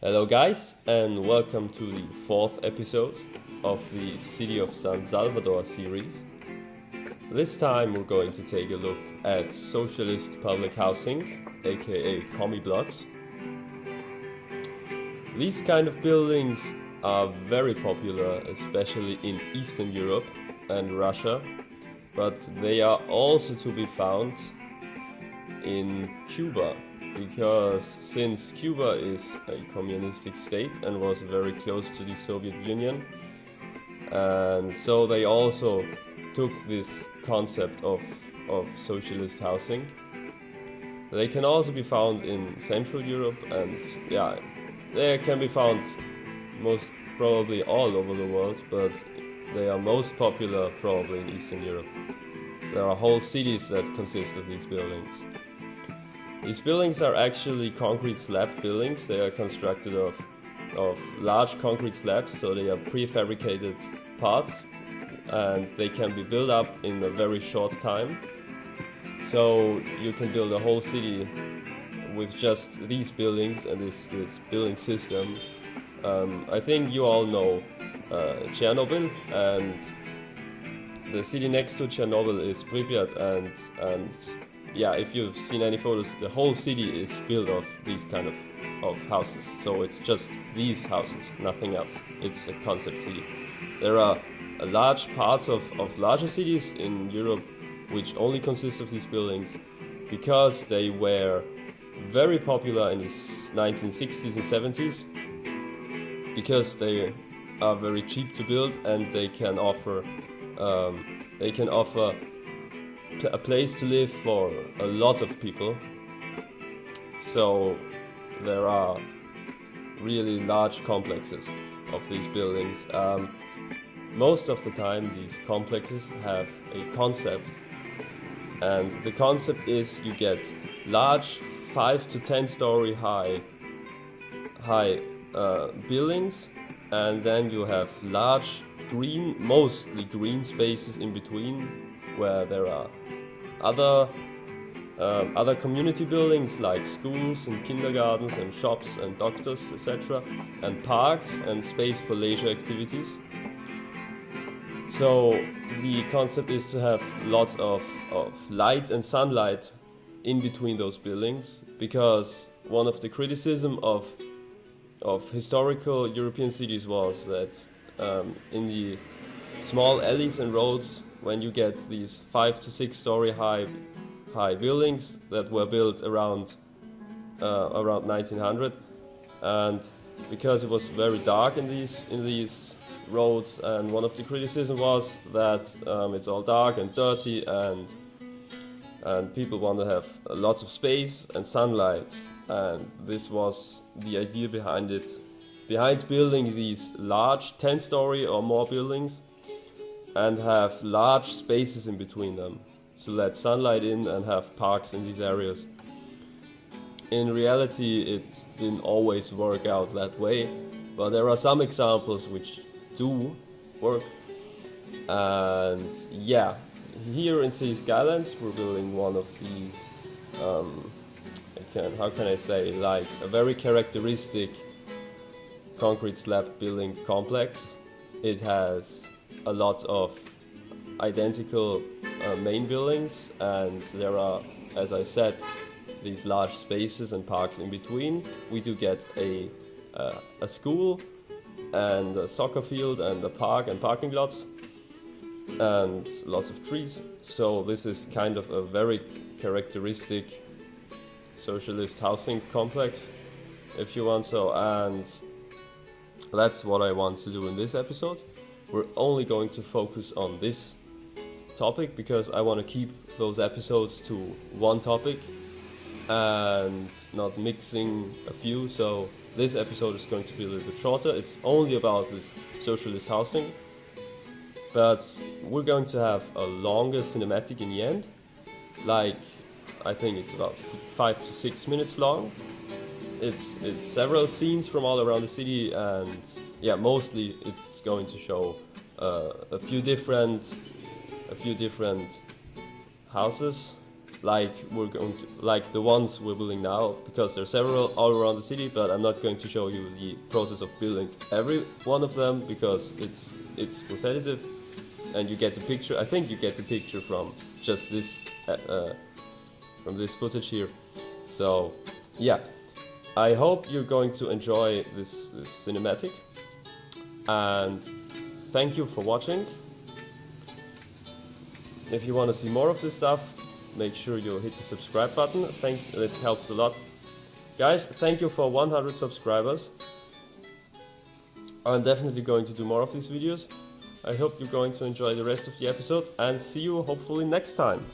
Hello guys, and welcome to the fourth episode of the City of San Salvador series. This time we're going to take a look at socialist public housing, aka Commieblocks. These kind of buildings are very popular, especially in Eastern Europe and Russia, but they are also to be found in Cuba, because since Cuba is a communistic state and was very close to the Soviet Union, and so they also took this concept of socialist housing. They can also be found in Central Europe, and they can be found most probably all over the world, but they are most popular probably in Eastern Europe. There are whole cities that consist of these buildings. These buildings are actually concrete slab buildings. They are constructed of large concrete slabs, so they are prefabricated parts, and they can be built up in a very short time. So you can build a whole city with just these buildings and this building system. I think you all know Chernobyl, and the city next to Chernobyl is Pripyat, and if you've seen any photos, the whole city is built of these kind of houses. So it's just these houses, nothing else. It's a concept city. There are large parts of larger cities in Europe which only consist of these buildings, because they were very popular in the 1960s and 70s, because they are very cheap to build and they can offer a place to live for a lot of people. So there are really large complexes of these buildings. Most of the time these complexes have a concept, and the concept is you get large 5 to 10 story high buildings, and then you have large mostly green spaces in between, where there are other community buildings like schools and kindergartens and shops and doctors, etc., and parks and space for leisure activities. So the concept is to have lots of light and sunlight in between those buildings, because one of the criticism of historical European cities was that in the small alleys and roads, when you get these 5 to 6 story high buildings that were built around 1900, and because it was very dark in these roads, and one of the criticism was that it's all dark and dirty, and people want to have lots of space and sunlight, and this was the idea behind building these large 10 story or more buildings and have large spaces in between them to let sunlight in and have parks in these areas. In reality, it didn't always work out that way, but there are some examples which do work. And here in City Skylines we're building one of these, how can I say, like a very characteristic concrete slab building complex. It has a lot of identical main buildings, and there are, as I said, these large spaces and parks in between. We do get a school and a soccer field and a park and parking lots and lots of trees. So this is kind of a very characteristic socialist housing complex, if you want so, and that's what I want to do in this episode. We're only going to focus on this topic because I want to keep those episodes to one topic and not mixing a few. So this episode is going to be a little bit shorter. It's only about this socialist housing, but we're going to have a longer cinematic in the end. like I think it's about 5 to 6 minutes long. It's several scenes from all around the city, and yeah, mostly it's going to show a few different houses, like like the ones we're building now, because there are several all around the city. But I'm not going to show you the process of building every one of them because it's repetitive, and you get the picture. I think you get the picture from just this from this footage here. So yeah, I hope you're going to enjoy this cinematic, and thank you for watching. If you want to see more of this stuff, make sure you hit the subscribe button. It helps a lot. Guys, thank you for 100 subscribers. I'm definitely going to do more of these videos. I hope you're going to enjoy the rest of the episode, and see you hopefully next time.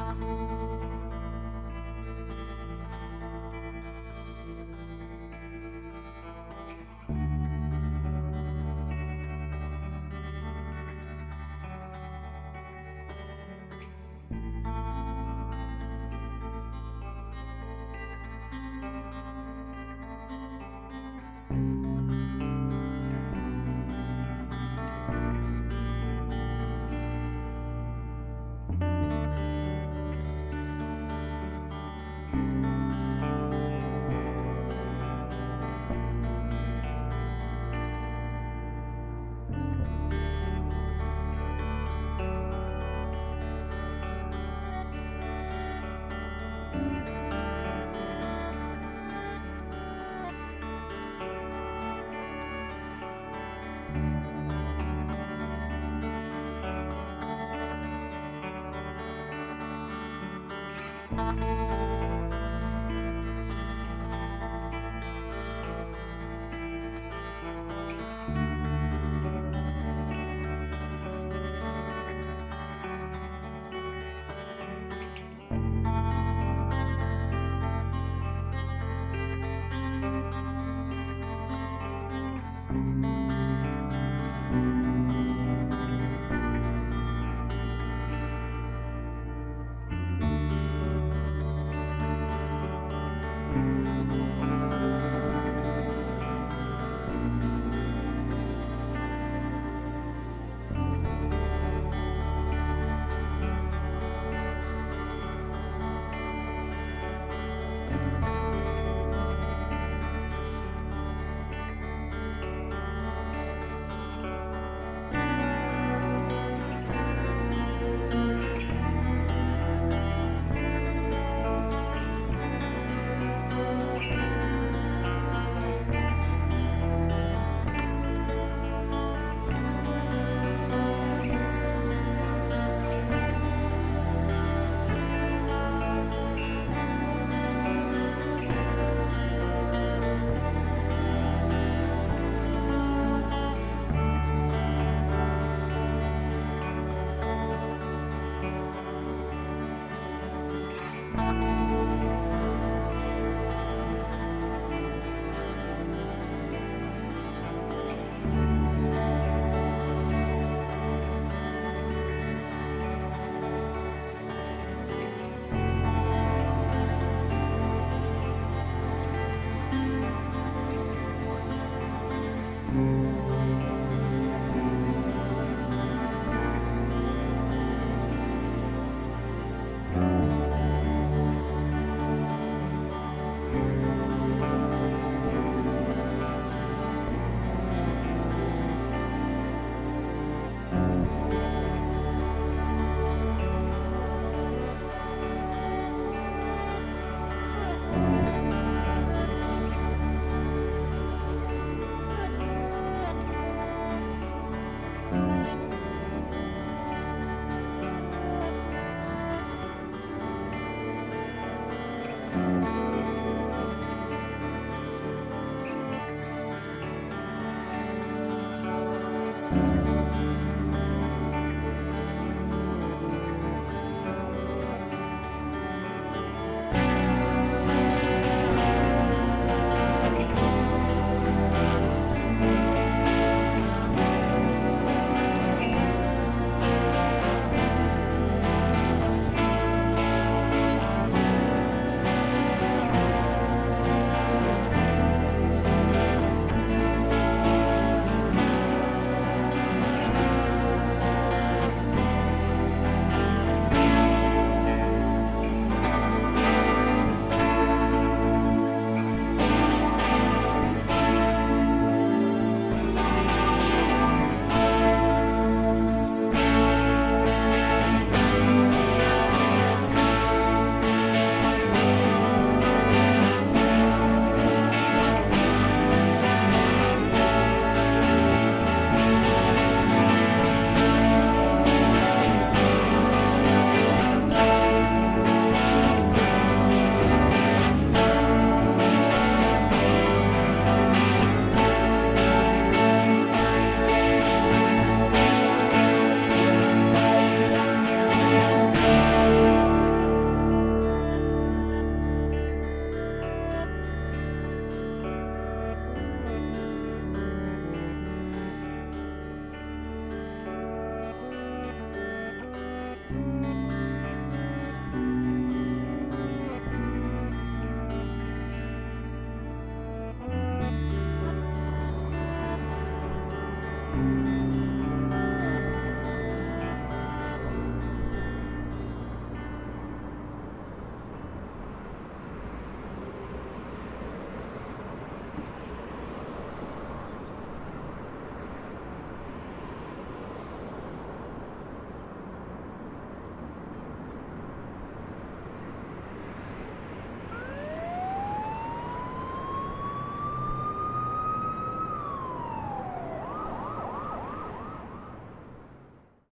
Bye.